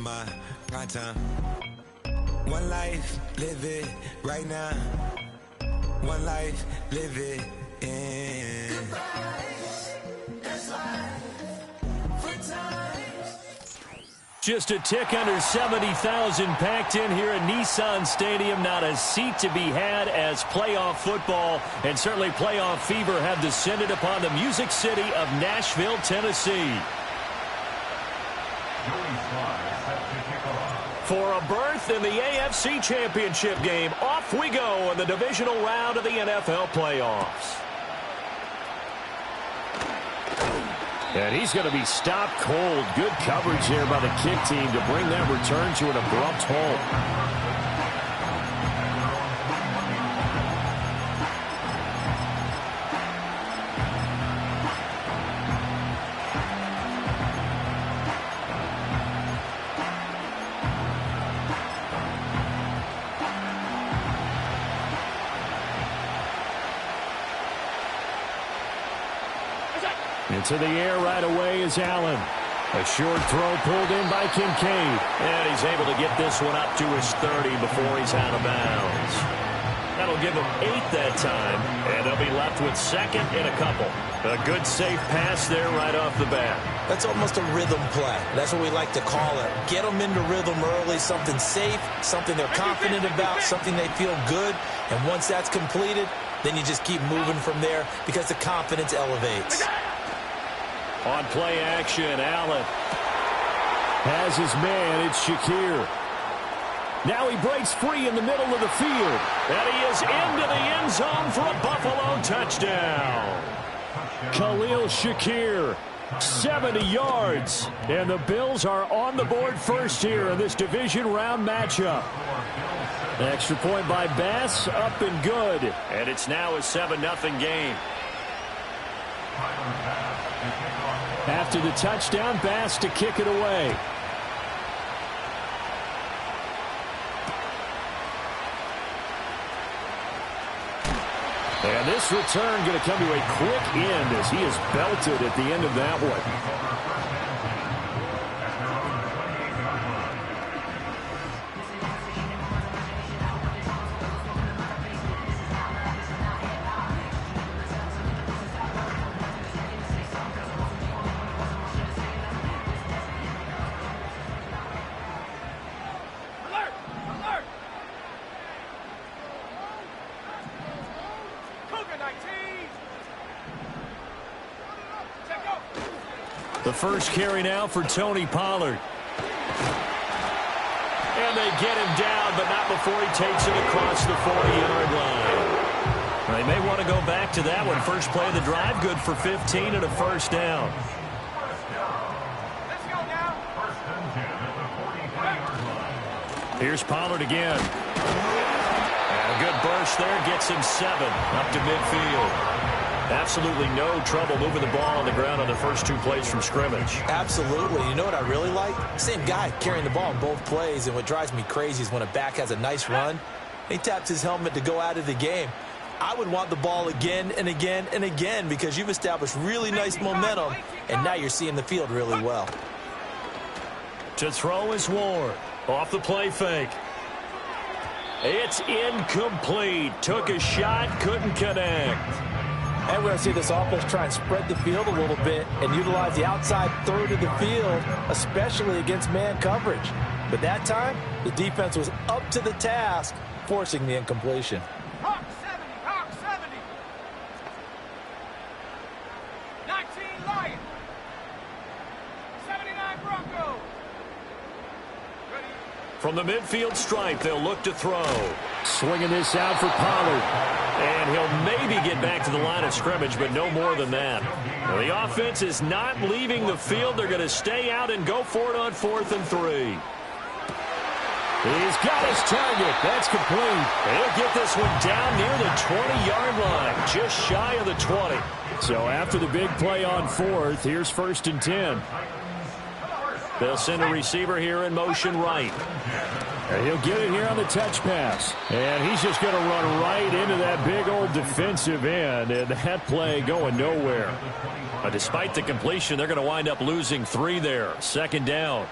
my prime time. One life, live it right now. One life, live it in. Just a tick under 70,000 packed in here at Nissan Stadium. Not a seat to be had as playoff football and certainly playoff fever have descended upon the Music City of Nashville, Tennessee. For a berth in the AFC Championship game, off we go in the divisional round of the NFL playoffs. And he's going to be stopped cold. Good coverage there by the kick team to bring that return to an abrupt halt. Into the air right away is Allen. A short throw pulled in by Kincaid. And he's able to get this one up to his 30 before he's out of bounds. That'll give him 8 that time. And they'll be left with second and a couple. A good safe pass there right off the bat. That's almost a rhythm play. That's what we like to call it. Get them into rhythm early, something safe, something they're confident about, something they feel good. And once that's completed, then you just keep moving from there because the confidence elevates. On play action, Allen has his man. It's Shakir. Now he breaks free in the middle of the field. And he is into the end zone for a Buffalo touchdown. Khalil Shakir, 70 yards. And the Bills are on the board first here in this division round matchup. Extra point by Bass, up and good. And it's now a 7-0 game. After the touchdown, Bass to kick it away. And this return going to come to a quick end as he is belted at the end of that one. The first carry now for Tony Pollard. And they get him down, but not before he takes it across the 40-yard line. They may want to go back to that one. First play of the drive, good for 15 and a first down. Let's go now. Here's Pollard again. And a good burst there, gets him 7 up to midfield. Absolutely no trouble moving the ball on the ground on the first 2 plays from scrimmage. Absolutely. You know what I really like? Same guy carrying the ball in both plays, and what drives me crazy is when a back has a nice run, he taps his helmet to go out of the game. I would want the ball again and again and again because you've established really nice momentum, and now you're seeing the field really well. To throw is Ward. Off the play fake. It's incomplete. Took a shot, couldn't connect. And we're going to see this offense try and spread the field a little bit and utilize the outside third of the field, especially against man coverage. But that time, the defense was up to the task, forcing the incompletion. Hawk 70, Hawk 70. 19 Lions. 79 Broncos. From the midfield stripe, they'll look to throw. Swinging this out for Pollard. And he'll maybe get back to the line of scrimmage, but no more than that. Well, the offense is not leaving the field. They're going to stay out and go for it on 4th and 3. He's got his target. That's complete. He'll get this one down near the 20-yard line, just shy of the 20. So after the big play on 4th, here's 1st and 10. They'll send a receiver here in motion right. And he'll get it here on the touch pass. And he's just going to run right into that big old defensive end. And that play going nowhere. Despite the completion, they're going to wind up losing 3 there. 2nd down.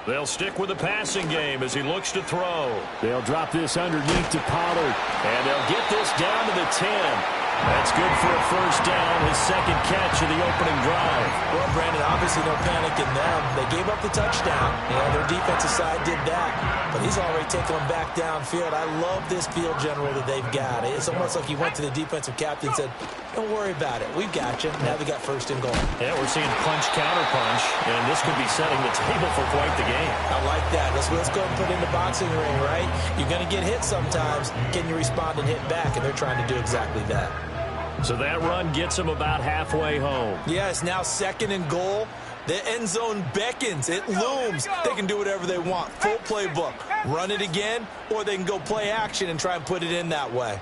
They'll stick with the passing game as he looks to throw. They'll drop this underneath to Pollard. And they'll get this down to the 10. That's good for a first down, his second catch of the opening drive. Well, Brandon, obviously no panic in them. They gave up the touchdown. Their defensive side did that. But he's already taken them back downfield. I love this field general that they've got. It's almost like he went to the defensive captain and said, don't worry about it. We've got you. Now we got first and goal. Yeah, we're seeing punch, counter punch, and this could be setting the table for quite the game. I like that. Let's go and put it in the boxing ring, right? You're going to get hit sometimes. Can you respond and hit back? And they're trying to do exactly that. So that run gets them about halfway home. Yeah, it's now second and goal. The end zone beckons. It looms. They can do whatever they want. Full playbook. Run it again, or they can go play action and try and put it in that way.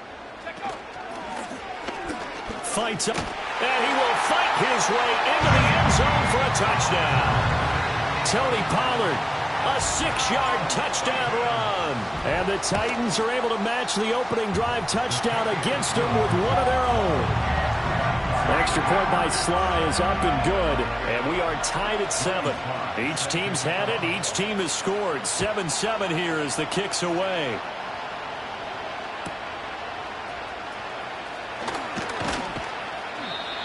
Fights up, and he will fight his way into the end zone for a touchdown. Tony Pollard, a 6-yard touchdown run. And the Titans are able to match the opening drive touchdown against them with one of their own. Extra point by Sly is up and good. And we are tied at 7. Each team's had it. Each team has scored. 7-7 here as the kick's away.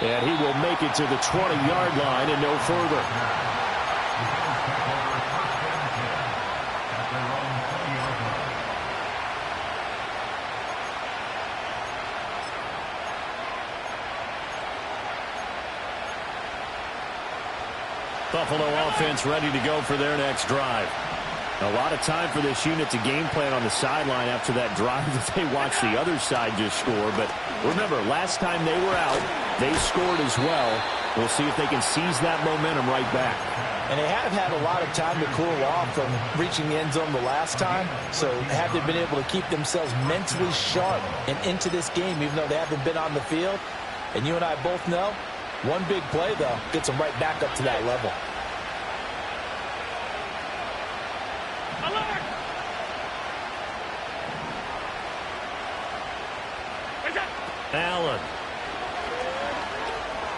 And he will make it to the 20-yard line and no further. Buffalo offense ready to go for their next drive. A lot of time for this unit to game plan on the sideline after that drive that they watched the other side just score. But remember, last time they were out, they scored as well. We'll see if they can seize that momentum right back. And they have had a lot of time to cool off from reaching the end zone the last time. So have they been able to keep themselves mentally sharp and into this game, even though they haven't been on the field? And you and I both know, one big play, though, gets them right back up to that level. Allen.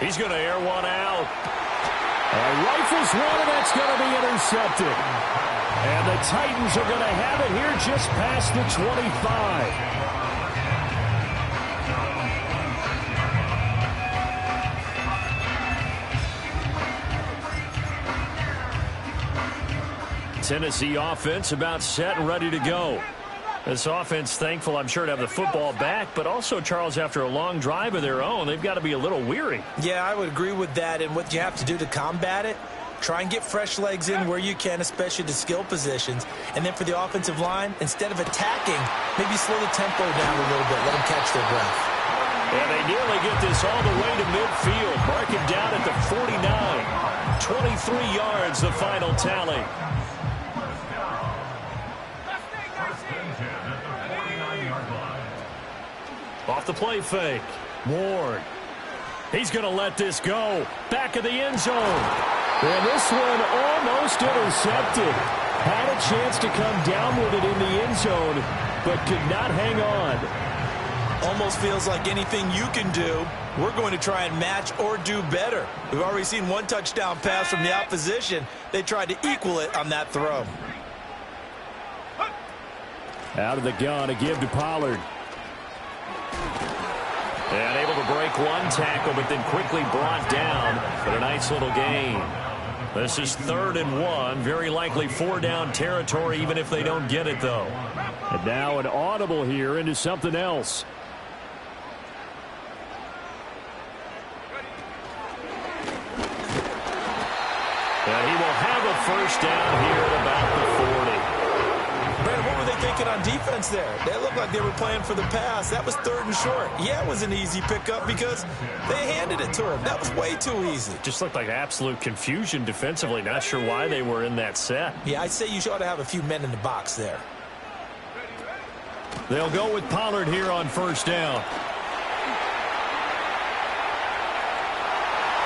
He's going to air one out. Rifles one, and that's going to be intercepted. And the Titans are going to have it here just past the 25. Tennessee offense about set and ready to go. This offense thankful, I'm sure, to have the football back, but also, Charles, after a long drive of their own, they've got to be a little weary. Yeah, I would agree with that, and what you have to do to combat it, try and get fresh legs in where you can, especially the skill positions. And then for the offensive line, instead of attacking, maybe slow the tempo down a little bit, let them catch their breath. And they nearly get this all the way to midfield. Mark it down at the 49. 23 yards, the final tally. Off the play fake. Ward. He's going to let this go. Back of the end zone. And this one almost intercepted. Had a chance to come down with it in the end zone, but could not hang on. Almost feels like anything you can do, we're going to try and match or do better. We've already seen one touchdown pass from the opposition. They tried to equal it on that throw. Out of the gun, a give to Pollard. And able to break one tackle, but then quickly brought down. But a nice little gain. This is 3rd and 1. Very likely 4-down territory, even if they don't get it, though. And now an audible here into something else. And he will have a first down here at about the 40. Brandon, what were they thinking on defense there? They looked like they were playing for the pass. That was 3rd and short. Yeah, it was an easy pickup because they handed it to him. That was way too easy. Just looked like absolute confusion defensively. Not sure why they were in that set. Yeah, I'd say you ought to have a few men in the box there. They'll go with Pollard here on first down.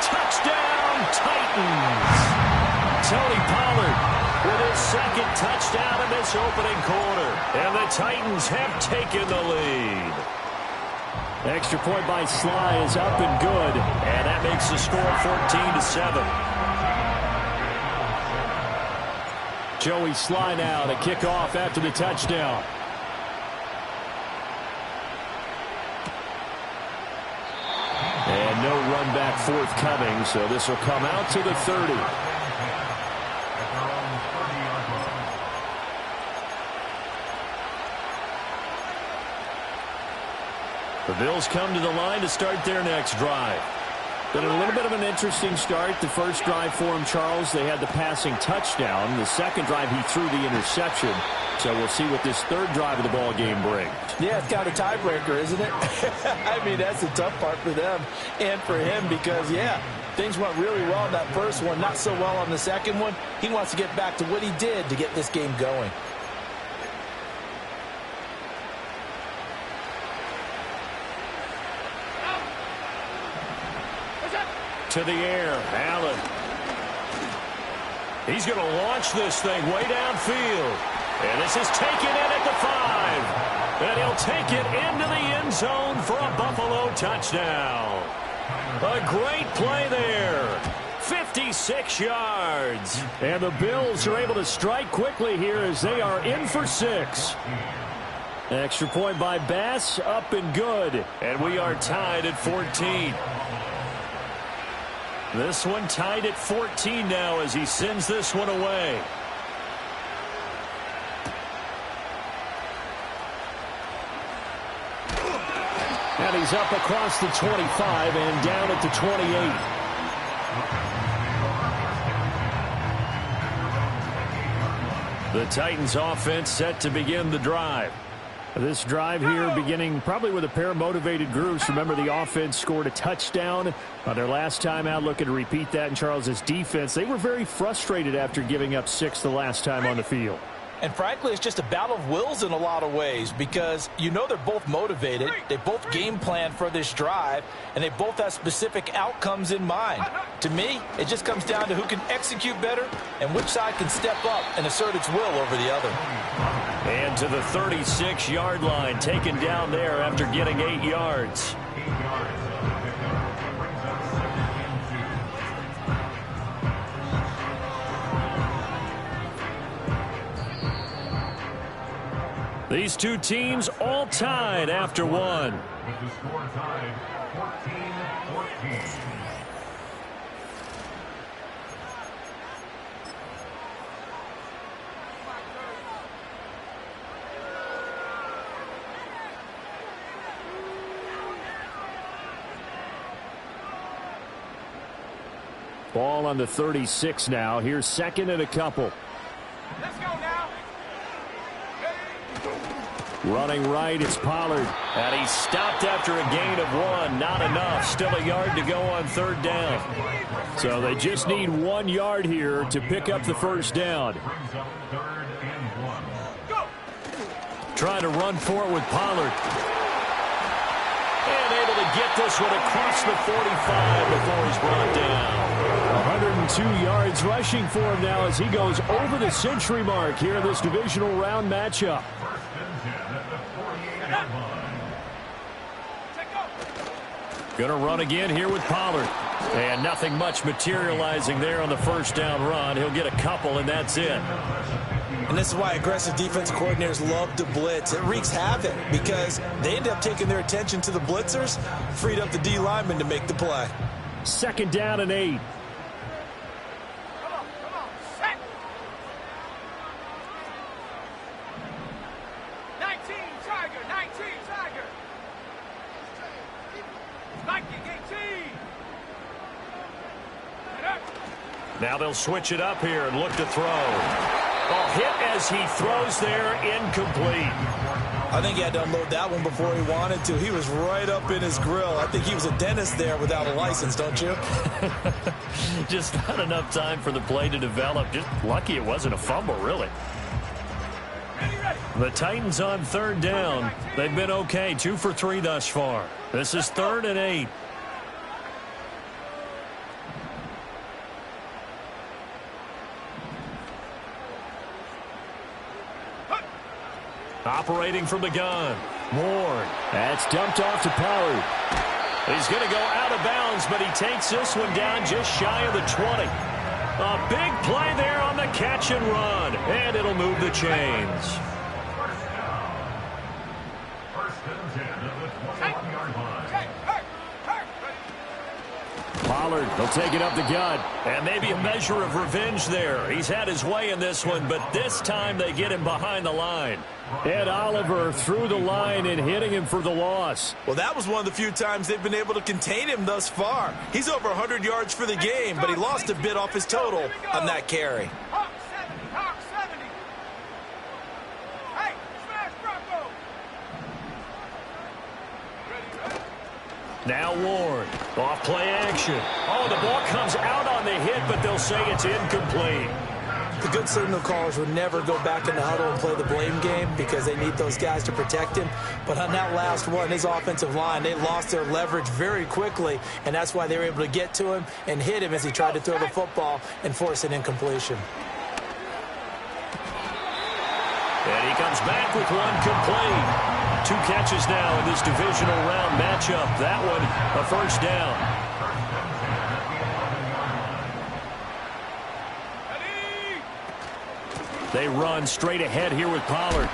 Touchdown, Titans! Tony Pollard with his second touchdown in this opening quarter. And the Titans have taken the lead. Extra point by Sly is up and good. And that makes the score 14-7. Joey Sly now to kick off after the touchdown. And no run back forthcoming, so this will come out to the 30. The Bills come to the line to start their next drive. Been a little bit of an interesting start. The first drive for him, Charles, they had the passing touchdown. The second drive, he threw the interception. So we'll see what this third drive of the ball game brings. Yeah, it's kind of a tiebreaker, isn't it? I mean, that's the tough part for them and for him because, yeah, things went really well in that first one, not so well on the second one. He wants to get back to what he did to get this game going. To the air, Allen. He's going to launch this thing way downfield. And this is taken in at the 5. And he'll take it into the end zone for a Buffalo touchdown. A great play there. 56 yards. And the Bills are able to strike quickly here as they are in for 6. Extra point by Bass, up and good. And we are tied at 14. This one tied at 14 now as he sends this one away. And he's up across the 25 and down at the 28. The Titans offense set to begin the drive. This drive here beginning probably with a pair of motivated groups. Remember, the offense scored a touchdown on their last time out. Looking to repeat that in Charles's defense. They were very frustrated after giving up 6 the last time on the field. And frankly, it's just a battle of wills in a lot of ways because you know they're both motivated. They both game plan for this drive, and they both have specific outcomes in mind. To me, it just comes down to who can execute better and which side can step up and assert its will over the other. And to the 36-yard line, taken down there after getting 8 yards. These two teams all tied after one. With the score tied 14-14. Ball on the 36 now. Here's second and a couple. Let's go now. Running right, it's Pollard. And he's stopped after a gain of 1. Not enough. Still a yard to go on third down. So they just need 1 yard here to pick up the first down. Trying to run for it with Pollard. And able to get this one across the 45 before he's brought down. 102 yards rushing for him now as he goes over the century mark here in this divisional round matchup. Going to run again here with Pollard. And nothing much materializing there on the first down run. He'll get a couple, and that's it. And this is why aggressive defensive coordinators love to blitz. It wreaks havoc because they end up taking their attention to the blitzers, freed up the D lineman to make the play. Second down and 8. Come on, set. 19, Tiger, 19, Tiger. Viking 18. Now they'll switch it up here and look to throw. Well, hit as he throws there, incomplete. I think he had to unload that one before he wanted to. He was right up in his grill. I think he was a dentist there without a license, don't you? Just not enough time for the play to develop. Just lucky it wasn't a fumble, really. The Titans on third down. They've been okay, 2 for 3 thus far. This is 3rd and 8. Operating from the gun. Moore. That's dumped off to Pollard. He's going to go out of bounds, but he takes this one down just shy of the 20. A big play there on the catch and run, and it'll move the chains. First and 10 at the 21-yard line. Pollard, he'll take it up the gut. And maybe a measure of revenge there. He's had his way in this one, but this time they get him behind the line. Ed Oliver through the line and hitting him for the loss. Well, that was one of the few times they've been able to contain him thus far. He's over 100 yards for the game, but he lost a bit off his total on that carry. Hawk 70, Hawk 70. Hey, smash Bronco. Ready. Now Ward, off play action. Oh, the ball comes out on the hit, but they'll say it's incomplete. The good signal callers would never go back in the huddle and play the blame game because they need those guys to protect him. But on that last one, his offensive line, they lost their leverage very quickly, and that's why they were able to get to him and hit him as he tried to throw the football and force an incompletion. And he comes back with one complete. 2 catches now in this divisional round matchup. That one, a first down. They run straight ahead here with Pollard.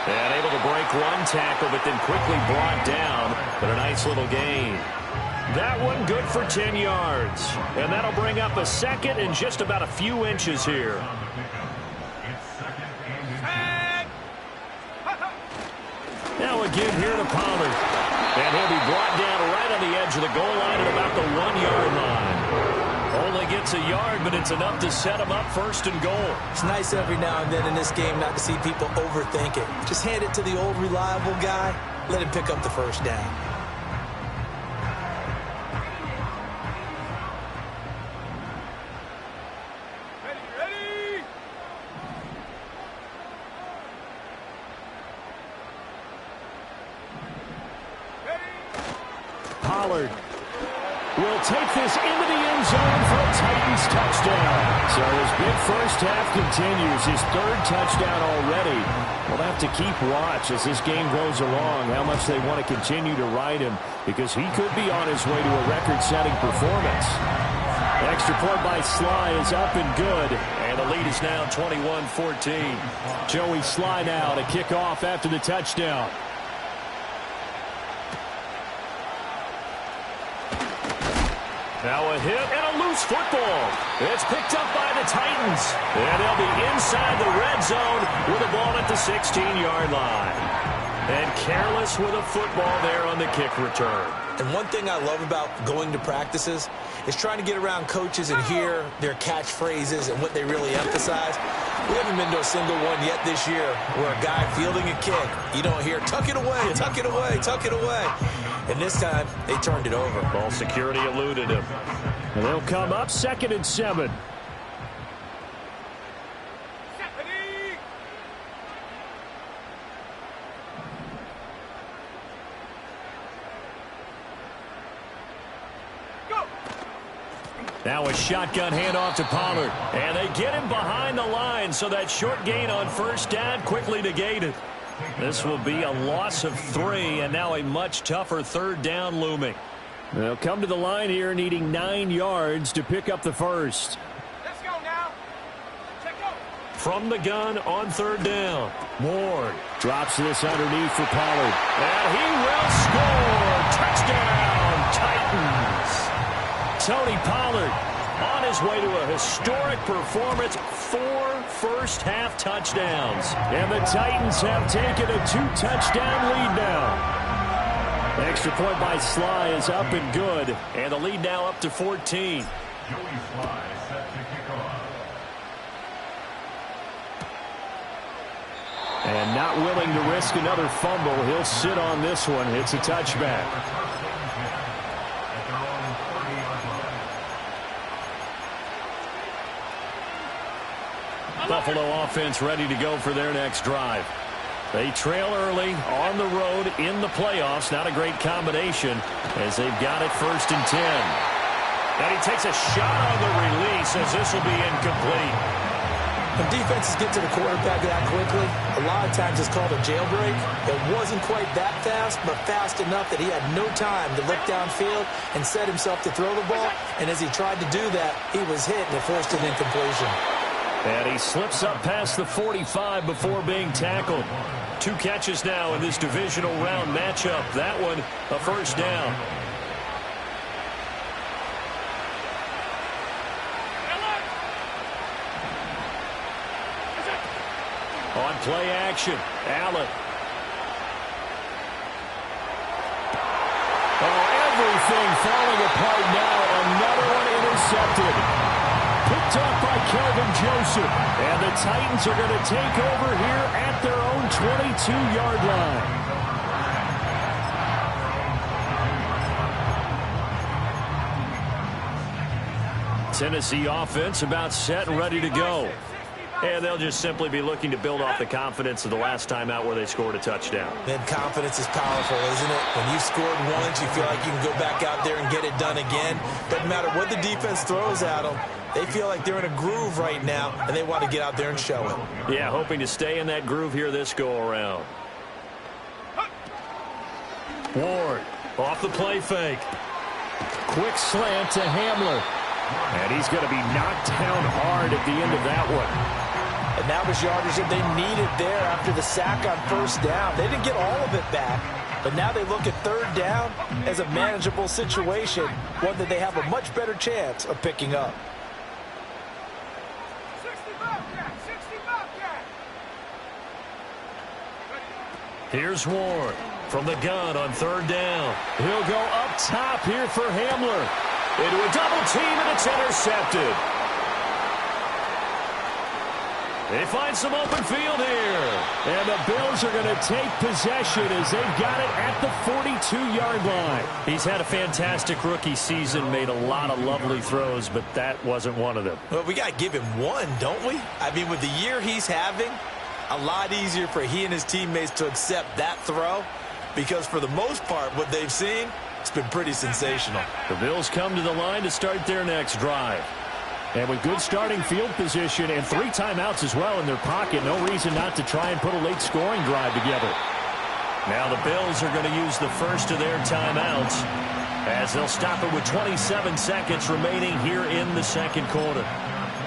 And able to break one tackle, but then quickly brought down. But a nice little gain. That one good for 10 yards. And that'll bring up a second and just about a few inches here. Now again here to Pollard. And he'll be brought down right on the edge of the goal line at about the 1-yard line. Only gets a yard, but it's enough to set him up first and goal. It's nice every now and then in this game not to see people overthink it. Just hand it to the old reliable guy. Let him pick up the first down. Ready. Pollard will take this into the end zone for a Titans touchdown. So his big first half continues. His 3rd touchdown already. We'll have to keep watch as this game goes along, how much they want to continue to ride him, because he could be on his way to a record-setting performance. Extra point by Sly is up and good. And the lead is now 21-14. Joey Sly now to kick off after the touchdown. Now a hit and a loose football. It's picked up by the Titans. And they'll be inside the red zone with the ball at the 16-yard line. And careless with a football there on the kick return. And one thing I love about going to practices is trying to get around coaches and hear their catchphrases and what they really emphasize. We haven't been to a single one yet this year where a guy fielding a kick, you don't hear, tuck it away, tuck it away, tuck it away. And this time, they turned it over. Ball security eluded him. And they'll come up 2nd and 7. Now a shotgun handoff to Pollard. And they get him behind the line, so that short gain on first down quickly negated. This will be a loss of 3, and now a much tougher 3rd down looming. They'll come to the line here needing 9 yards to pick up the first. Let's go now. Check go. From the gun on 3rd down. Ward Drops this underneath for Pollard. And he will score. Touchdown, Titans. Tony Pollard on his way to a historic performance. 4 first-half touchdowns. And the Titans have taken a 2-touchdown lead now. Extra point by Sly is up and good. And the lead now up to 14. Joey Sly set to kick off. And not willing to risk another fumble. He'll sit on this one. It's a touchback. Buffalo offense ready to go for their next drive. They trail early on the road in the playoffs. Not a great combination as they've got it 1st and 10. And he takes a shot on the release as this will be incomplete. When defenses get to the quarterback that quickly, a lot of times it's called a jailbreak. It wasn't quite that fast, but fast enough that he had no time to look downfield and set himself to throw the ball. And as he tried to do that, he was hit and it forced an incompletion. And he slips up past the 45 before being tackled. 2 catches now in this divisional round matchup. That one, a first down. On play action, Allen. Oh, everything falling apart now. Another one intercepted. Picked up by Kelvin Joseph. And the Titans are going to take over here at their own 22-yard line. Tennessee offense about set and ready to go. And they'll just simply be looking to build off the confidence of the last time out where they scored a touchdown. Then confidence is powerful, isn't it? When you've scored once, you feel like you can go back out there and get it done again. Doesn't matter what the defense throws at them. They feel like they're in a groove right now, and they want to get out there and show it. Yeah, hoping to stay in that groove here this go-around. Ward off the play fake. Quick slant to Hamler. And he's going to be knocked down hard at the end of that one. And that was yardage that they needed there after the sack on first down. They didn't get all of it back, but now they look at third down as a manageable situation, one that they have a much better chance of picking up. 65 back. Here's Ward from the gun on third down. He'll go up top here for Hamler. Into a double team, and it's intercepted. They find some open field here. And the Bills are going to take possession as they've got it at the 42-yard line. He's had a fantastic rookie season, made a lot of lovely throws, but that wasn't one of them. Well, we got to give him one, don't we? I mean, with the year he's having, a lot easier for he and his teammates to accept that throw, because for the most part, what they've seen, it's been pretty sensational. The Bills come to the line to start their next drive. And with good starting field position and 3 timeouts as well in their pocket, no reason not to try and put a late scoring drive together. Now the Bills are going to use the first of their timeouts as they'll stop it with 27 seconds remaining here in the second quarter.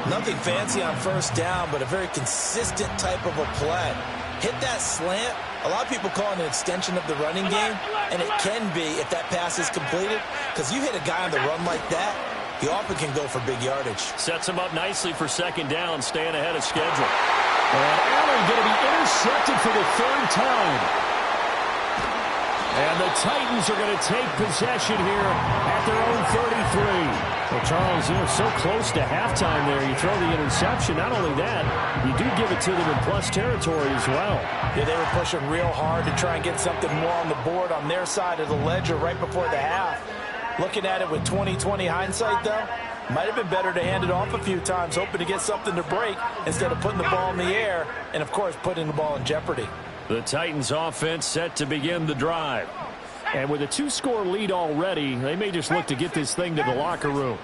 Nothing fancy on first down, but a very consistent type of a play. Hit that slant. A lot of people call it an extension of the running game, and it can be if that pass is completed, because you hit a guy on the run like that, he often can go for big yardage. Sets him up nicely for second down, staying ahead of schedule. And Allen going to be intercepted for the 3rd time. And the Titans are going to take possession here at their own 33. Well, Charles, so close to halftime there. You throw the interception. Not only that, you do give it to them in plus territory as well. Yeah, they were pushing real hard to try and get something more on the board on their side of the ledger right before the half. Looking at it with 20/20 hindsight, though, might have been better to hand it off a few times, hoping to get something to break instead of putting the ball in the air and, of course, putting the ball in jeopardy. The Titans offense set to begin the drive. And with a 2-score lead already, they may just look to get this thing to the locker room.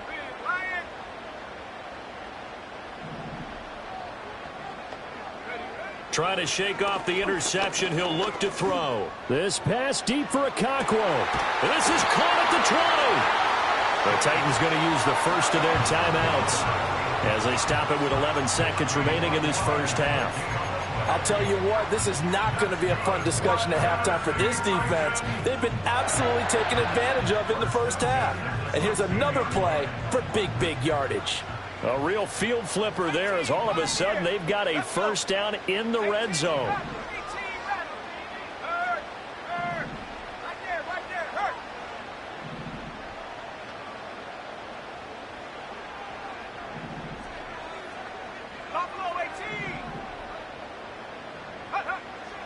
Trying to shake off the interception, he'll look to throw. This pass deep for Okonkwo. This is caught at the 20. The Titans going to use the first of their timeouts as they stop it with 11 seconds remaining in this first half. I'll tell you what, this is not going to be a fun discussion at halftime for this defense. They've been absolutely taken advantage of in the first half. And here's another play for big yardage. A real field flipper there as all of a sudden they've got a first down in the red zone.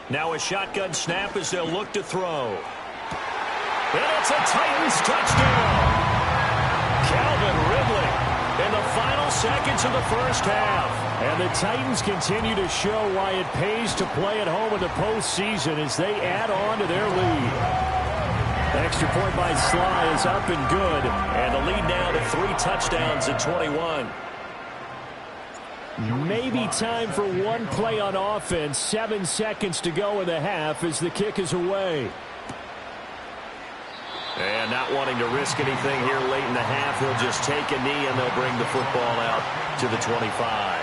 Now a shotgun snap as they'll look to throw. And it's a Titans touchdown. Calvin Ridley in the final seconds of the first half. And the Titans continue to show why it pays to play at home in the postseason as they add on to their lead. Extra point by Sly is up and good. And the lead now to 3 touchdowns at 21. Maybe time for one play on offense. 7 seconds to go in the half as the kick is away. And not wanting to risk anything here late in the half, he'll just take a knee and they'll bring the football out to the 25.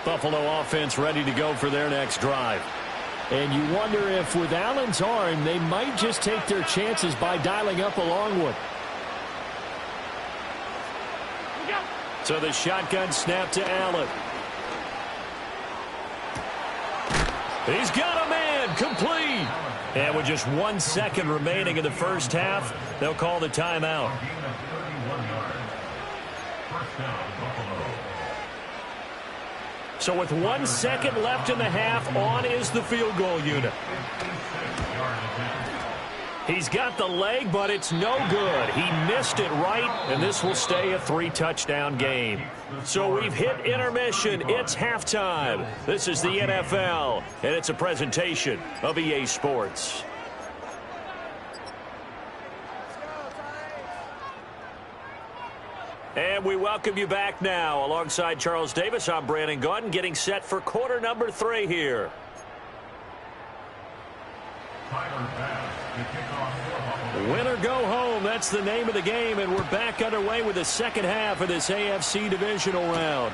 Buffalo offense ready to go for their next drive. And you wonder if with Allen's arm, they might just take their chances by dialing up a long one. So the shotgun snap to Allen. He's got a man, complete. And with just 1 second remaining in the first half, they'll call the timeout. So with 1 second left in the half, on is the field goal unit. He's got the leg, but it's no good. He missed it right, and this will stay a 3-touchdown game. So we've hit intermission. It's halftime. This is the NFL, and it's a presentation of EA Sports. And we welcome you back now. Alongside Charles Davis, I'm Brandon Gaudin, getting set for quarter number 3 here. Win or go home, that's the name of the game, and we're back underway with the second half of this AFC divisional round.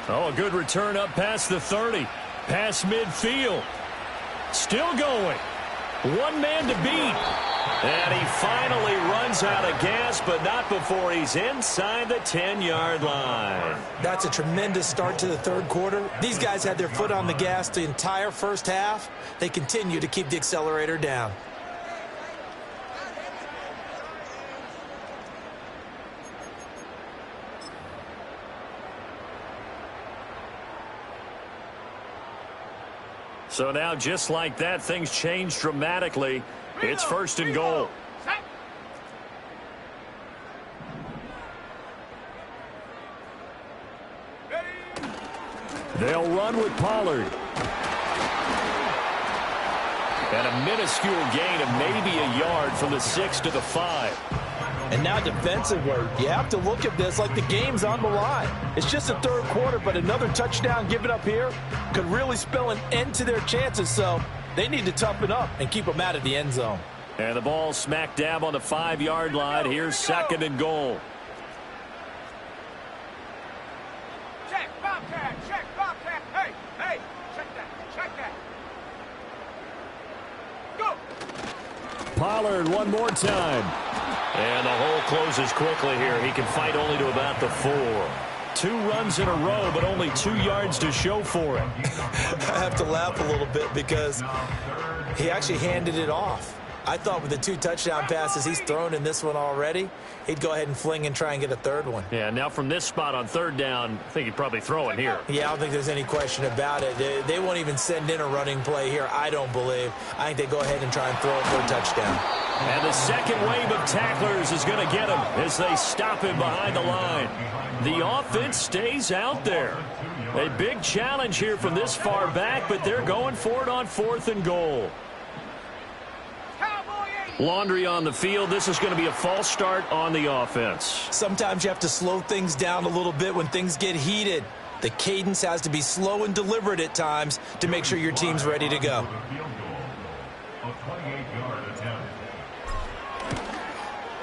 Oh, a good return up past the 30. Past midfield. Still going. One man to beat. And he finally runs out of gas, but not before he's inside the 10-yard line. That's a tremendous start to the third quarter. These guys had their foot on the gas the entire first half. They continue to keep the accelerator down. So now, just like that, things change dramatically. It's first and goal. They'll run with Pollard. And a minuscule gain of maybe a yard from the 6 to the 5. And now defensively, you have to look at this like the game's on the line. It's just the third quarter, but another touchdown given up here could really spell an end to their chances. So they need to toughen up and keep them out of the end zone. And the ball smack dab on the 5-yard line. Here's second and goal. Check, Bobcat, check, Bobcat. Hey, hey, check that. Go. Pollard one more time. And the hole closes quickly here. He can fight only to about the 4. 2 runs in a row, but only 2 yards to show for it. I have to laugh a little bit because he actually handed it off. I thought with the 2 touchdown passes he's thrown in this one already, he'd go ahead and fling and try and get a third one. Yeah, now from this spot on third down, I think he'd probably throw it here. Yeah, I don't think there's any question about it. They won't even send in a running play here, I don't believe. I think they go ahead and try and throw it for a touchdown. And the second wave of tacklers is going to get him as they stop him behind the line. The offense stays out there. A big challenge here from this far back, but they're going for it on 4th and goal. Laundry on the field. This is going to be a false start on the offense. Sometimes you have to slow things down a little bit when things get heated. The cadence has to be slow and deliberate at times to make sure your team's ready to go.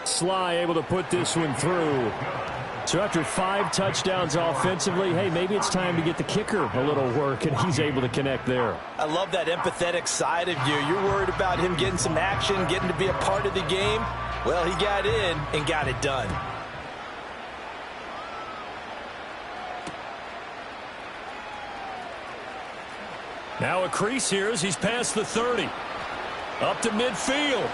Sly able to put this one through. So after 5 touchdowns offensively, hey, maybe it's time to get the kicker a little work, and he's able to connect there. I love that empathetic side of you. You're worried about him getting some action, getting to be a part of the game. Well, he got in and got it done. Now a crease here as he's past the 30. Up to midfield.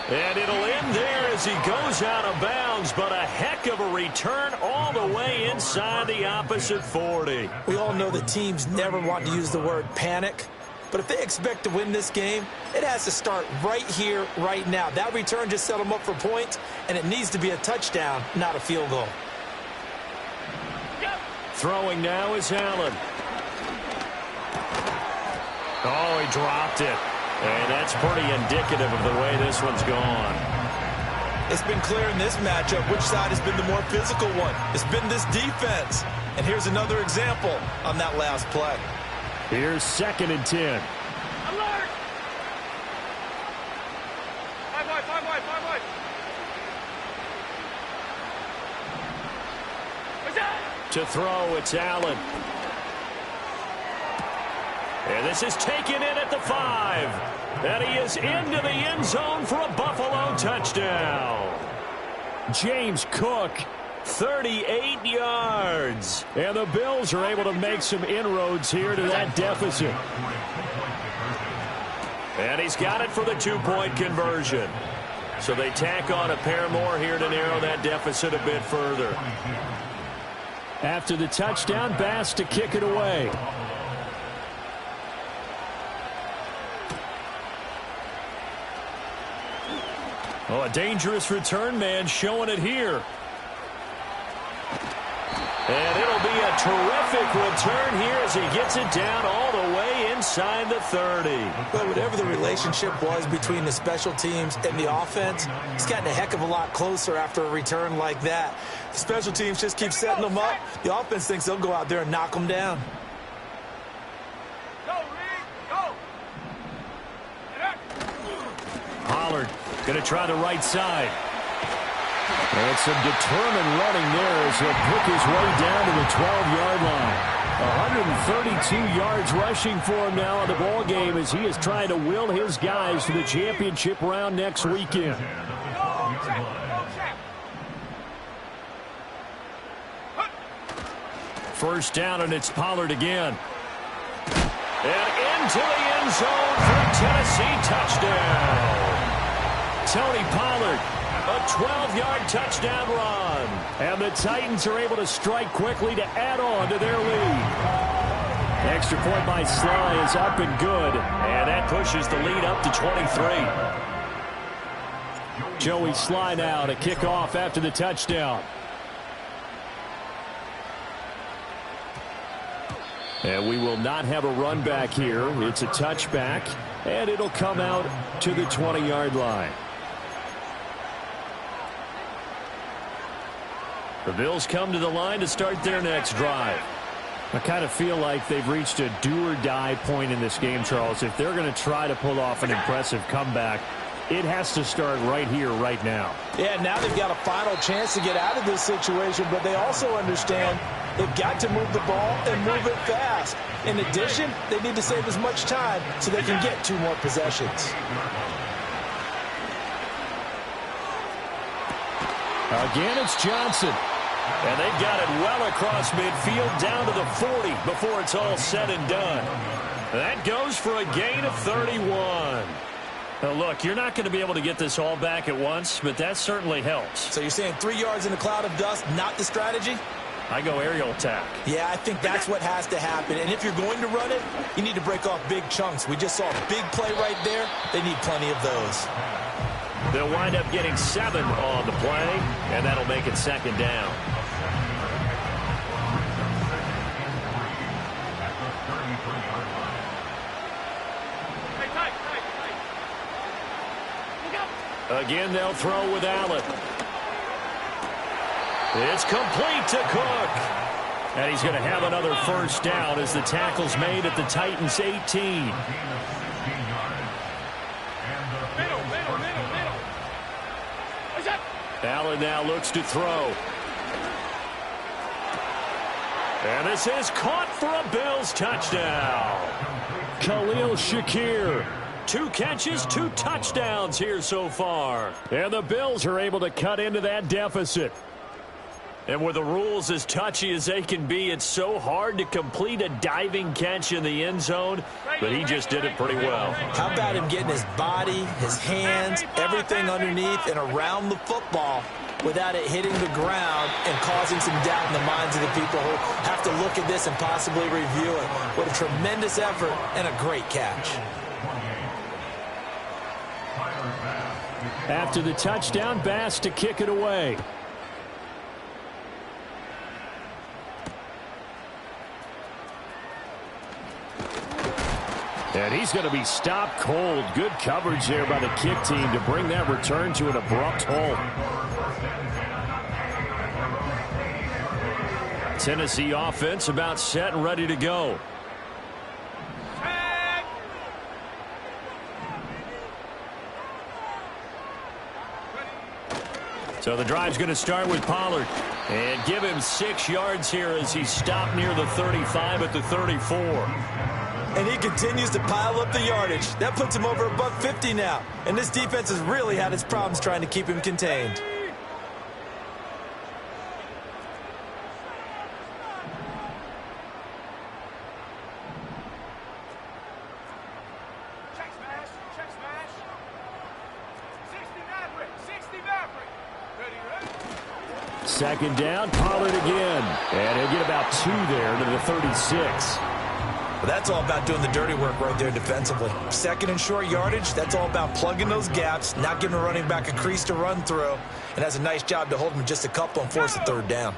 And it'll end there as he goes out of bounds, but a heck of a return all the way inside the opposite 40. We all know that teams never want to use the word panic, but if they expect to win this game, it has to start right here, right now. That return just set them up for points, and it needs to be a touchdown, not a field goal. Throwing now is Allen. Oh, he dropped it. And that's pretty indicative of the way this one's gone. It's been clear in this matchup which side has been the more physical one. It's been this defense. And here's another example on that last play. Here's 2nd and 10. Alert! Five wide, five wide, five wide. What's that? To throw, it's Allen. And this is taken in at the 5. And he is into the end zone for a Buffalo touchdown. James Cook, 38 yards. and the Bills are able to make some inroads here to that deficit. And he's got it for the 2-point conversion. So they tack on a pair more here to narrow that deficit a bit further. After the touchdown, Bass to kick it away. Oh, a dangerous return man showing it here. And it'll be a terrific return here as he gets it down all the way inside the 30. But whatever the relationship was between the special teams and the offense, it's gotten a heck of a lot closer after a return like that. The special teams just keep setting them up. The offense thinks they'll go out there and knock them down. Go, Reed, go! Get up! Pollard going to try the right side. And some determined running there as he'll pick his way down to the 12-yard line. 132 yards rushing for him now in the ball game as he is trying to will his guys to the championship round next weekend. Go, check, go, check! First down, and it's Pollard again. And into the end zone for a Tennessee touchdown. Tony Pollard, a 12-yard touchdown run. And the Titans are able to strike quickly to add on to their lead. Extra point by Sly is up and good. And that pushes the lead up to 23. Joey Sly now to kick off after the touchdown. And we will not have a run back here. It's a touchback, and it'll come out to the 20-yard line. The Bills come to the line to start their next drive. I kind of feel like they've reached a do-or-die point in this game, Charles. If they're going to try to pull off an impressive comeback, it has to start right here, right now. Yeah, now they've got a final chance to get out of this situation, but they also understand they've got to move the ball and move it fast. In addition, they need to save as much time so they can get 2 more possessions. Again, it's Johnson. And they've got it well across midfield down to the 40 before it's all said and done. That goes for a gain of 31. Now, look, you're not going to be able to get this all back at once, but that certainly helps. So you're saying 3 yards in a cloud of dust, not the strategy? I go aerial attack. Yeah, I think that's what has to happen. And if you're going to run it, you need to break off big chunks. We just saw a big play right there. They need plenty of those. They'll wind up getting 7 on the play, and that'll make it 2nd down. Hey, tight, tight, tight. Look out! Again, they'll throw with Allen. It's complete to Cook. And he's going to have another first down as the tackle's made at the Titans' 18. Allen now looks to throw. And this is caught for a Bills touchdown. Khalil Shakir. 2 catches, 2 touchdowns here so far. And the Bills are able to cut into that deficit. And with the rules as touchy as they can be, it's so hard to complete a diving catch in the end zone, but he just did it pretty well. How about him getting his body, his hands, everything underneath and around the football without it hitting the ground and causing some doubt in the minds of the people who have to look at this and possibly review it. What a tremendous effort and a great catch. After the touchdown, Bass to kick it away. And he's going to be stopped cold. Good coverage there by the kick team to bring that return to an abrupt halt. Tennessee offense about set and ready to go. So the drive's going to start with Pollard. And give him 6 yards here as he stopped near the 35 at the 34. And he continues to pile up the yardage. That puts him over $150 now. And this defense has really had its problems trying to keep him contained. Second down, Pollard again. And he'll get about 2 there to the 36. Well, that's all about doing the dirty work right there defensively. Second and short yardage, that's all about plugging those gaps, not giving a running back a crease to run through, and has a nice job to hold him just a couple and force a third down.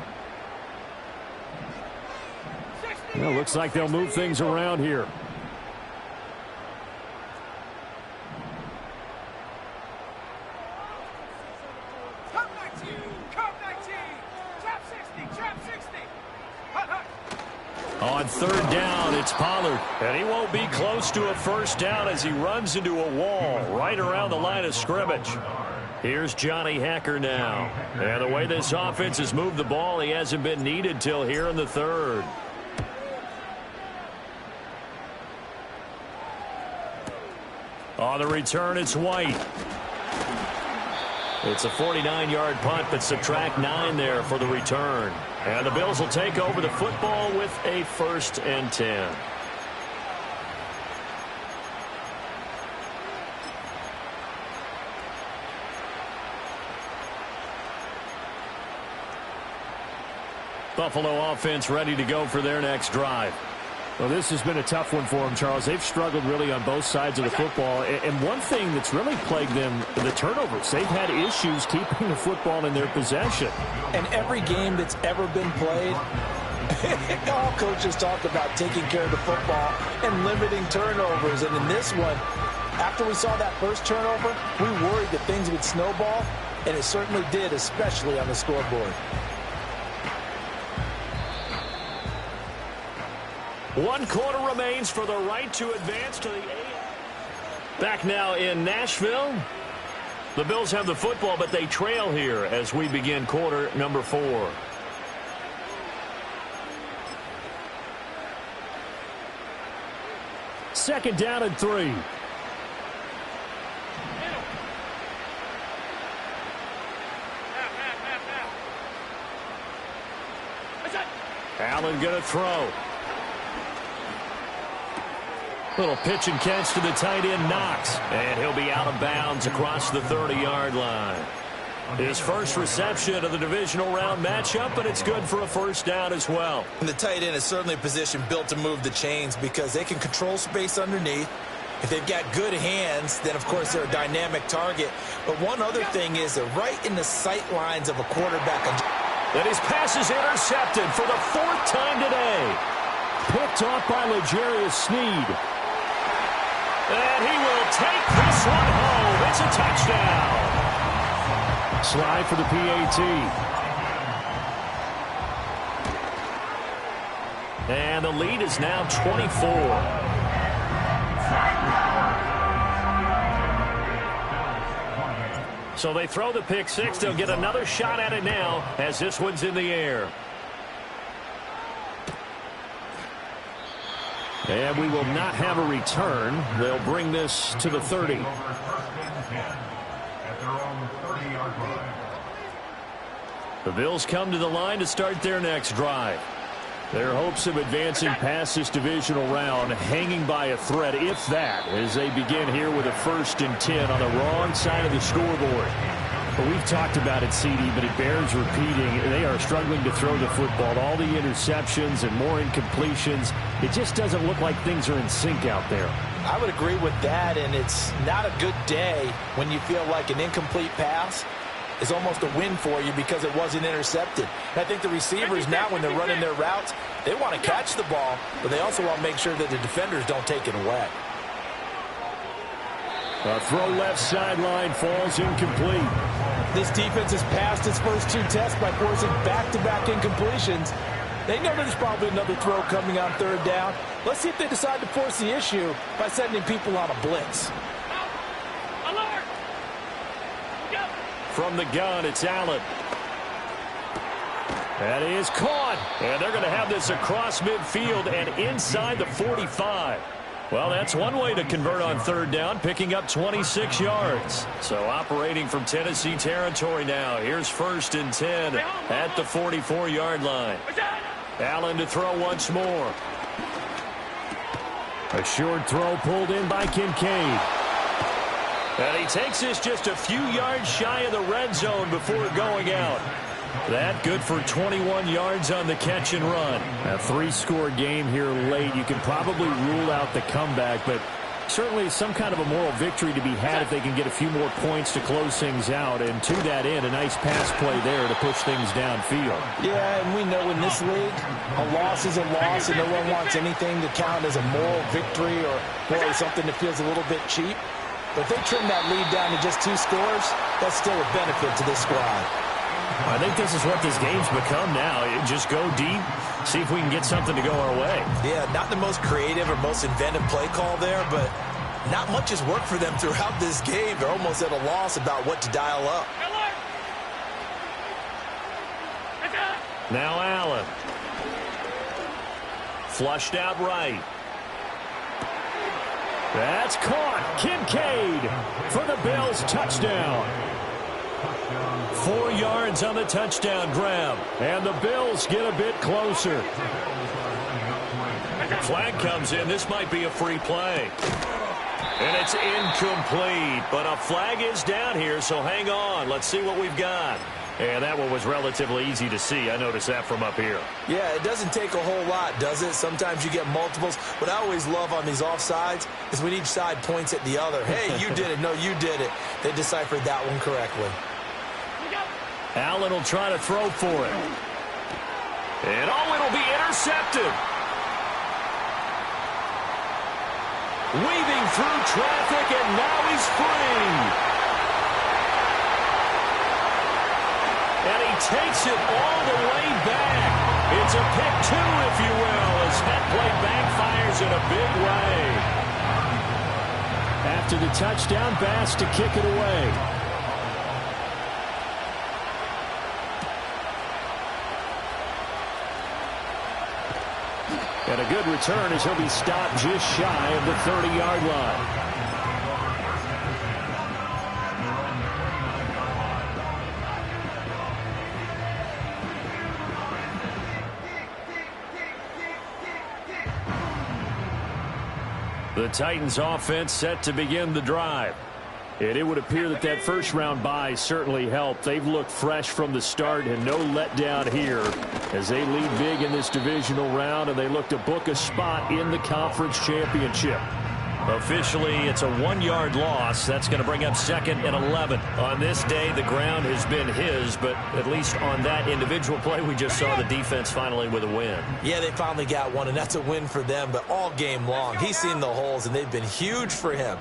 Well, looks like they'll move things around here. On third down, it's Pollard. And he won't be close to a first down as he runs into a wall right around the line of scrimmage. Here's Johnny Hacker now. And the way this offense has moved the ball, he hasn't been needed till here in the third. On the return, it's White. It's a 49-yard punt, but subtract 9 there for the return. And the Bills will take over the football with a 1st and 10. Buffalo offense ready to go for their next drive. Well, this has been a tough one for them, Charles. They've struggled really on both sides of the football. And one thing that's really plagued them, the turnovers. They've had issues keeping the football in their possession. And every game that's ever been played, all coaches talk about taking care of the football and limiting turnovers. And in this one, after we saw that first turnover, we worried that things would snowball, and it certainly did, especially on the scoreboard. 1 quarter remains for the right to advance to the 8. Back now in Nashville. The Bills have the football, but they trail here as we begin quarter number 4. Second down and 3. Allen going to throw. Little pitch and catch to the tight end, Knox. And he'll be out of bounds across the 30-yard line. His first reception of the divisional round matchup, but it's good for a first down as well. And the tight end is certainly a position built to move the chains because they can control space underneath. If they've got good hands, then, of course, they're a dynamic target. But one other thing is they're right in the sight lines of a quarterback. And his pass is intercepted for the 4th time today. Picked off by L'Jarius Sneed. And he will take this one home. It's a touchdown. Slide for the PAT. And the lead is now 24. So they throw the pick 6. They'll get another shot at it now as this one's in the air. And we will not have a return. They'll bring this to the 30. The Bills come to the line to start their next drive. Their hopes of advancing past this divisional round hanging by a thread, if that, as they begin here with a 1st and 10 on the wrong side of the scoreboard. Well, we've talked about it, CD, but it bears repeating. They are struggling to throw the football. All the interceptions and more incompletions. It just doesn't look like things are in sync out there. I would agree with that, and it's not a good day when you feel like an incomplete pass is almost a win for you because it wasn't intercepted. And I think the receivers now, when they're running their routes, they want to catch the ball, but they also want to make sure that the defenders don't take it away. A throw left sideline falls incomplete. This defense has passed its first 2 tests by forcing back-to-back incompletions. They know there's probably another throw coming on 3rd down. Let's see if they decide to force the issue by sending people on a blitz. Alert! From the gun, it's Allen. That is caught. And they're going to have this across midfield and inside the 45. Well, that's one way to convert on 3rd down, picking up 26 yards. So operating from Tennessee territory now. Here's 1st and 10 at the 44-yard line. Allen to throw once more. A short throw pulled in by Kincaid. And he takes this just a few yards shy of the red zone before going out. That good for 21 yards on the catch and run. A 3-score game here late. You can probably rule out the comeback, but certainly some kind of a moral victory to be had if they can get a few more points to close things out. And to that end, a nice pass play there to push things downfield. Yeah, and we know in this league, a loss is a loss, and no one wants anything to count as a moral victory or really something that feels a little bit cheap. But if they trim that lead down to just 2 scores, that's still a benefit to this squad. I think this is what this game's become now. Just go deep, see if we can get something to go our way. Yeah, not the most creative or most inventive play call there, but not much has worked for them throughout this game. They're almost at a loss about what to dial up. Now Allen. Flushed out right. That's caught. Kincaid for the Bills touchdown. 4 yards on the touchdown grab. And the Bills get a bit closer. Flag comes in. This might be a free play. And it's incomplete. But a flag is down here, so hang on. Let's see what we've got. And that one was relatively easy to see. I noticed that from up here. Yeah, it doesn't take a whole lot, does it? Sometimes you get multiples. What I always love on these offsides is when each side points at the other. Hey, you did it. No, you did it. They deciphered that one correctly. Allen will try to throw for it. And it'll be intercepted. Weaving through traffic, and now he's free. And he takes it all the way back. It's a pick 2, if you will, as that play backfires in a big way. After the touchdown, Bass to kick it away. And a good return as he'll be stopped just shy of the 30-yard line. The Titans offense set to begin the drive. And it would appear that that first-round bye certainly helped. They've looked fresh from the start and no letdown here as they lead big in this divisional round, and they look to book a spot in the conference championship. Officially, it's a 1-yard loss. That's going to bring up 2nd and 11. On this day, the ground has been his, but at least on that individual play, we just saw the defense finally with a win. Yeah, they finally got one, and that's a win for them, but all game long, he's seen the holes, and they've been huge for him.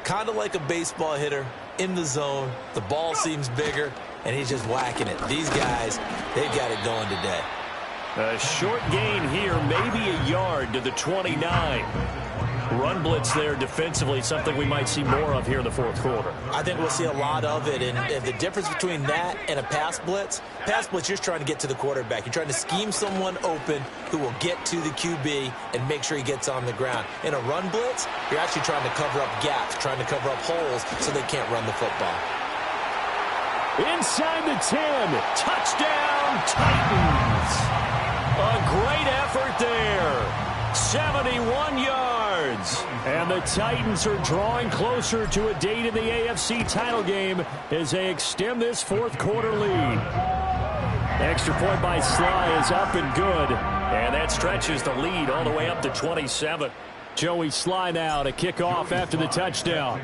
Kind of like a baseball hitter in the zone. The ball seems bigger, and he's just whacking it. These guys, they've got it going today. A short gain here, maybe a yard to the 29. Run blitz there defensively, something we might see more of here in the 4th quarter. I think we'll see a lot of it, and the difference between that and a pass blitz, you're just trying to get to the quarterback. You're trying to scheme someone open who will get to the QB and make sure he gets on the ground. In a run blitz, you're actually trying to cover up gaps, trying to cover up holes so they can't run the football. Inside the 10, touchdown Titans. A great effort there. 71 yards. And the Titans are drawing closer to a date in the AFC title game as they extend this 4th quarter lead. Extra point by Sly is up and good. And that stretches the lead all the way up to 27. Joey Sly now to kick off after the touchdown.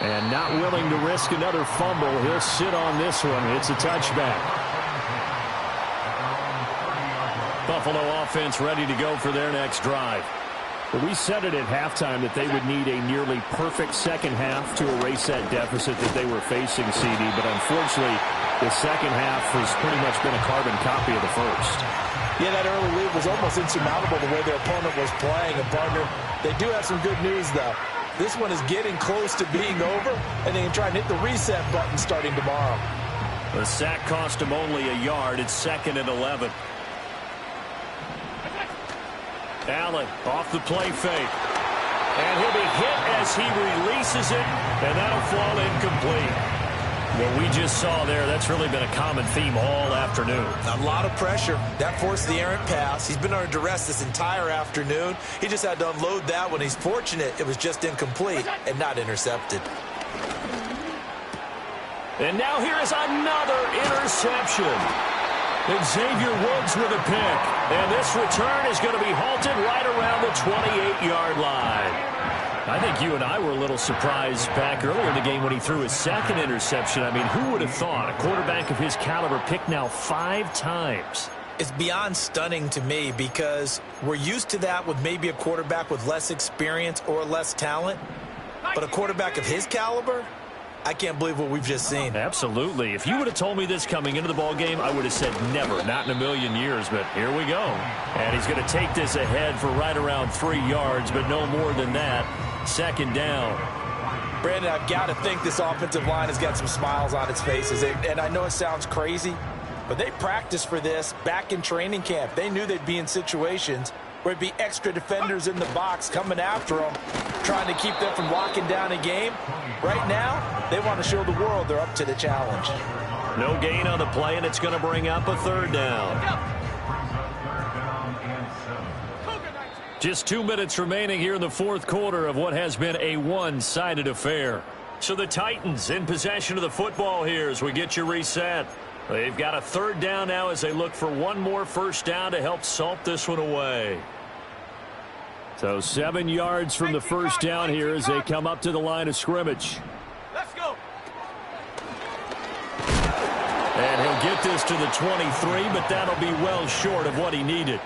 And not willing to risk another fumble. He'll sit on this one. It's a touchback. Buffalo offense ready to go for their next drive. Well, we said it at halftime that they would need a nearly perfect second half to erase that deficit that they were facing, CD. But unfortunately, the second half has pretty much been a carbon copy of the first. Yeah, that early lead was almost insurmountable the way their opponent was playing. And, partner, they do have some good news, though. This one is getting close to being over, and they can try and hit the reset button starting tomorrow. The sack cost him only a yard. It's 2nd and 11. Allen off the play fake. And he'll be hit as he releases it, and that'll fall incomplete. What we just saw there, that's really been a common theme all afternoon. A lot of pressure. That forced the errant pass. He's been under duress this entire afternoon. He just had to unload that one. He's fortunate it was just incomplete and not intercepted. And now here is another interception. Xavier Woods with a pick. And this return is going to be halted right around the 28-yard line. I think you and I were a little surprised back earlier in the game when he threw his second interception. I mean, who would have thought a quarterback of his caliber picked now 5 times? It's beyond stunning to me because we're used to that with maybe a quarterback with less experience or less talent. But a quarterback of his caliber, I can't believe what we've just seen. Absolutely. If you would have told me this coming into the ball game, I would have said never, not in a million years. But here we go. And he's going to take this ahead for right around 3 yards, but no more than that. 2nd down. Brandon, I've got to think this offensive line has got some smiles on its faces. And I know it sounds crazy, but they practiced for this back in training camp. They knew they'd be in situations where it'd be extra defenders in the box coming after them, trying to keep them from locking down a game. Right now, they want to show the world they're up to the challenge. No gain on the play, and it's going to bring up a 3rd down. Just 2 minutes remaining here in the 4th quarter of what has been a one-sided affair. So the Titans in possession of the football here as we get you reset. They've got a 3rd down now as they look for one more 1st down to help salt this one away. So 7 yards from the 1st down here as they come up to the line of scrimmage. Let's go. And he'll get this to the 23, but that'll be well short of what he needed.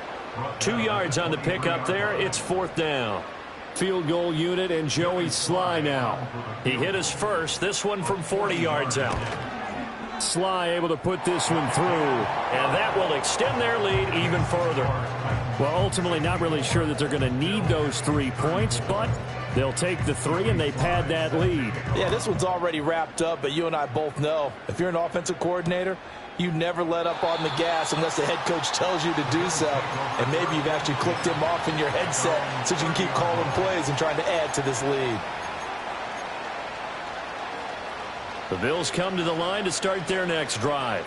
2 yards on the pickup there. It's 4th down. Field goal unit and Joey Sly now. He hit his first, this one from 40 yards out. Sly able to put this one through, and that will extend their lead even further. Well, ultimately not really sure that they're going to need those 3 points, but they'll take the 3 and they pad that lead. Yeah, this one's already wrapped up, but you and I both know if you're an offensive coordinator, you never let up on the gas unless the head coach tells you to do so. And maybe you've actually clicked him off in your headset so you can keep calling plays and trying to add to this lead. The Bills come to the line to start their next drive.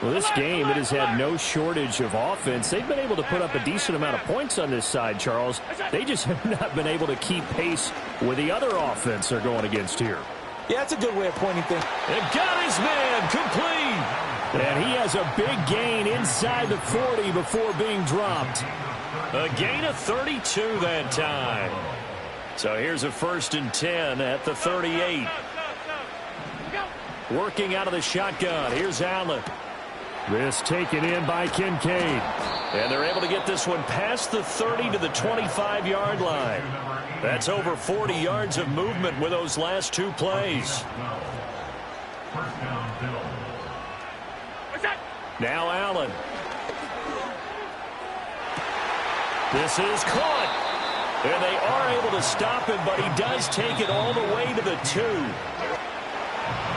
Well, this game, it has had no shortage of offense. They've been able to put up a decent amount of points on this side, Charles. They just have not been able to keep pace with the other offense they're going against here. Yeah, that's a good way of pointing things. And got his man complete. And he has a big gain inside the 40 before being dropped. A gain of 32 that time. So here's a 1st and 10 at the 38. Working out of the shotgun. Here's Allen. This taken in by Kincaid. And they're able to get this one past the 30 to the 25-yard line. That's over 40 yards of movement with those last 2 plays. Now Allen. This is caught. And they are able to stop him, but he does take it all the way to the 2.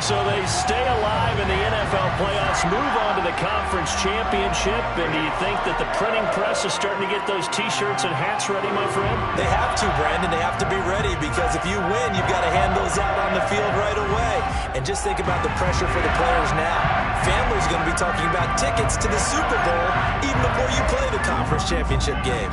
So they stay alive in the NFL playoffs, move on to the conference championship. And do you think that the printing press is starting to get those T-shirts and hats ready, my friend? They have to, Brandon. They have to be ready because if you win, you've got to hand those out on the field right away. And just think about the pressure for the players now. Families are going to be talking about tickets to the Super Bowl even before you play the conference championship game.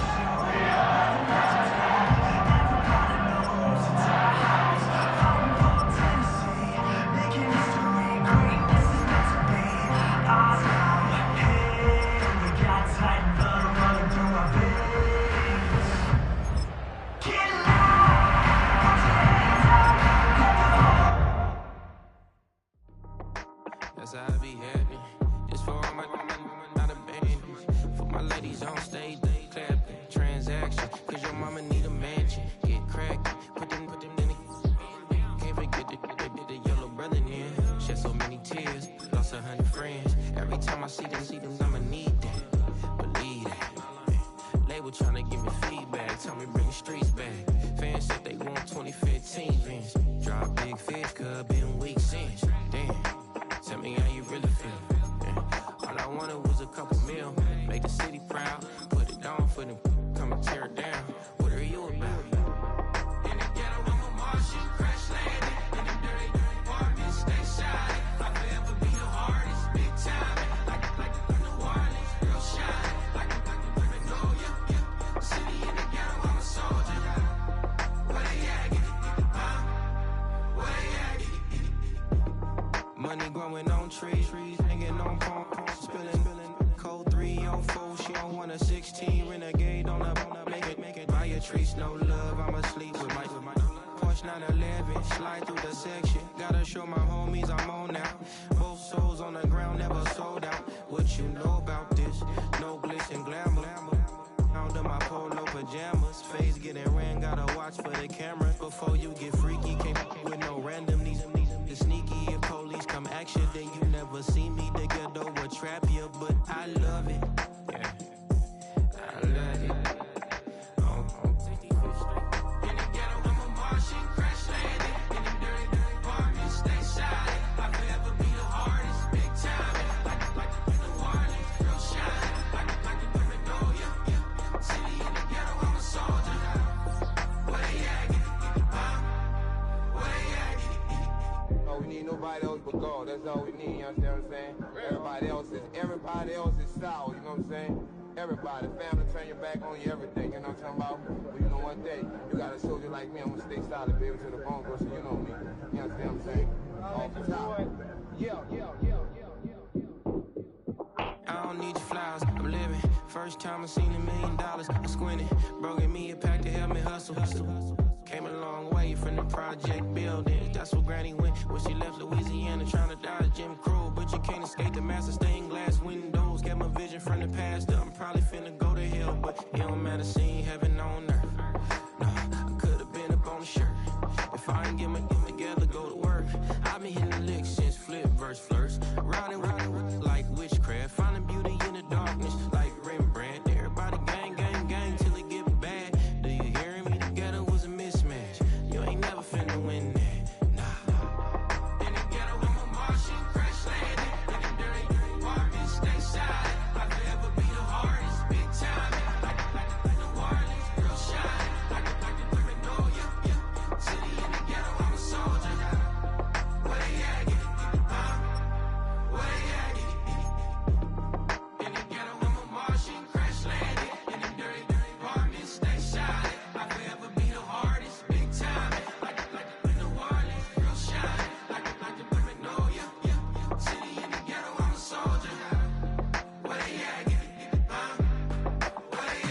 For my ladies on stage, they clapping. Transaction, cause your mama need a a 16 renegade on a make it buy your treats, no love. I'm asleep with my Porsche 911, slide through the section. Gotta show my homies I'm on now. Both souls on the ground, never sold out. What you know about this? No glitz and glamour. Under my polo pajamas, face getting ran. Gotta watch for the cameras before you get freaky. Can't with no randomness. The sneaky if police come action, then you never see me. The ghetto will trap you, but I love it. Yeah, I love it. In the ghetto, I'm a Martian, crash landing. In the dirty apartment, stay silent. I forever be the hardest, big time. Like the Warnings, real shine. Like the women know you. City in the ghetto, I'm a soldier. Where they at? Get the bomb. Where they at? Oh, we need nobody else but God. That's all we need, you understand what I'm saying? Everybody else is sour, you know what I'm saying? Everybody, family, turn your back on you, everything, you know what I'm talking about? But you know one day, you got a soldier like me, I'm gonna stay solid, baby, to the bone, bro, so you know me. You understand what I'm saying? Off the top. I don't need your flowers, I'm living. First time I seen $1 million, I squinted. Broken me a pack to help me hustle. Came a long way from the project buildings. That's where Granny went when she left Louisiana, trying to dodge Jim Crow. But you can't escape the master stained glass windows. Got my vision from the past. I'm probably finna go to hell, but it don't matter. Seeing heaven on earth. No, I could have been up on the shirt. If I ain't get my together, go to work. I've been hitting the licks since flip verse flirts. Riding like witchcraft, finding beauty in the darkness like Rembrandt. Everybody gang, gang, gang till it get bad. Do you hear me? Together was a mismatch. You ain't never finna win that. Nah. In the ghetto, I'm a Martian, crash landing. In the dirty apartment, stay silent. I forever be the hardest, big time. Like the Warnings, real shine. Like the women know you. City in the ghetto, I'm a soldier. Where they at? Get the bomb. Where they at? In the ghetto, I'm a Martian, crash landing. In the dirty apartment, stay silent. I forever be the hardest, big time. Like the Warnings, real shine. Like the women know you. City in the ghetto, I'm a soldier. Where they at? Get the bomb. Where they at?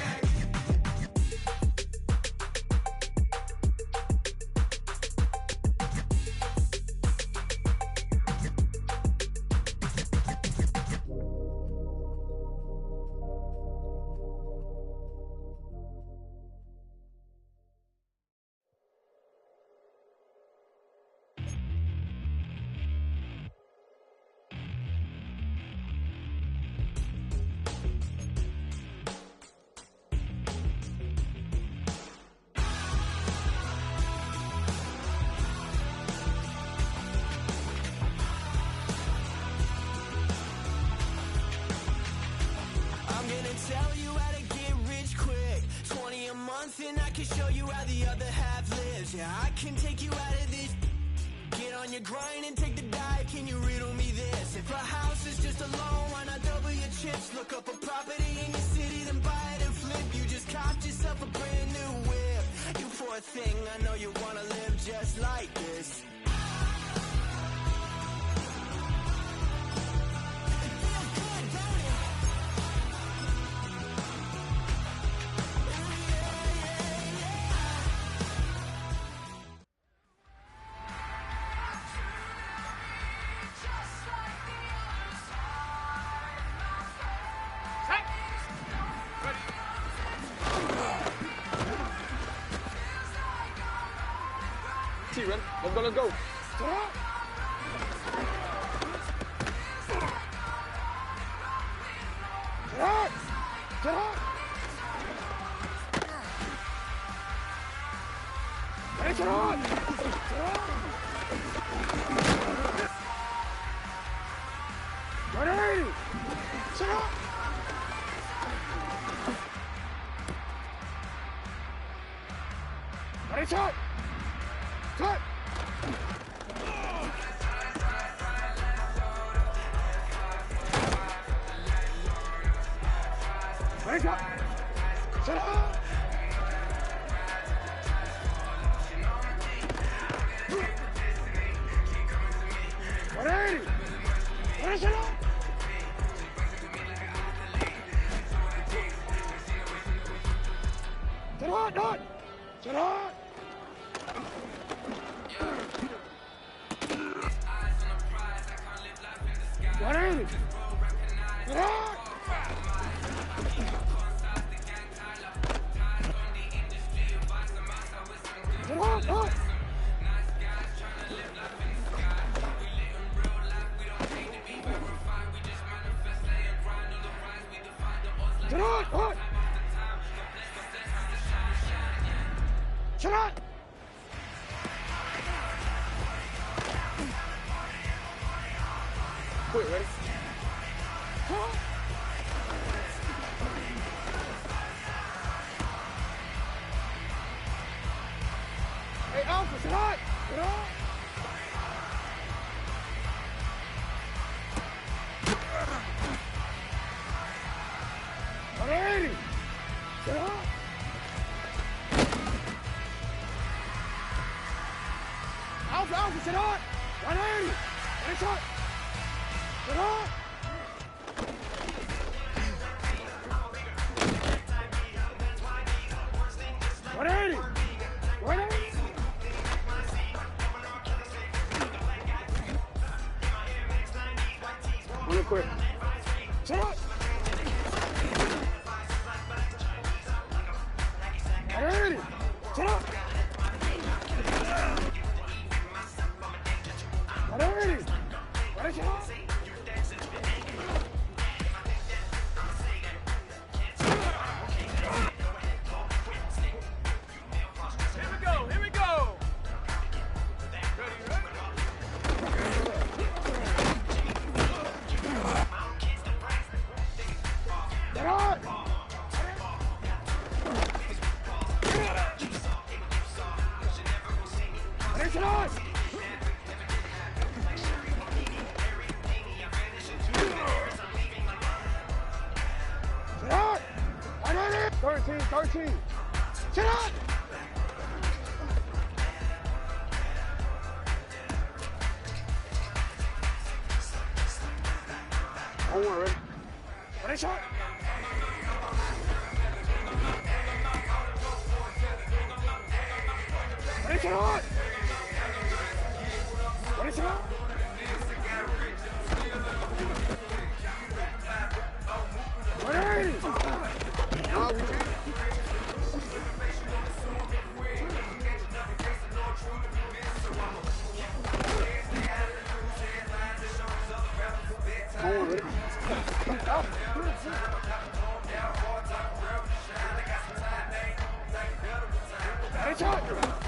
I'm gonna tell you how to get rich quick. 20 a month and I can show you how the other half lives. Yeah, I can take you out of this. Get on your grind and take the dive. Can you riddle me this? If a house is just a loan, why not double your chips? Look up a property in your city, then buy it and flip. You just copped yourself a brand new whip. You poor thing, I know you wanna live just like this. It feels good, don't it? Ready? Let's go, let's go. hot, hot. Get hot. 180. Get hot. Get hot, hot. Get hot, hot. Get hot. Quick, ready? Hot. Hey, Alpha, get hot. Get hot. Alrighty. Get hot. Alpha, get hot. 180. Ready, shot. Get hot. What 80? What 80? Real quick. Get hot. Alrighty. Get hot. Alrighty. Ready, get hot. Here we go. Get hot. Ready, get hot. Get hot. 13. Get hot. On one, ready? Ready, shot. Ready, get hot. Ready, get hot. Ready. Ready, shot.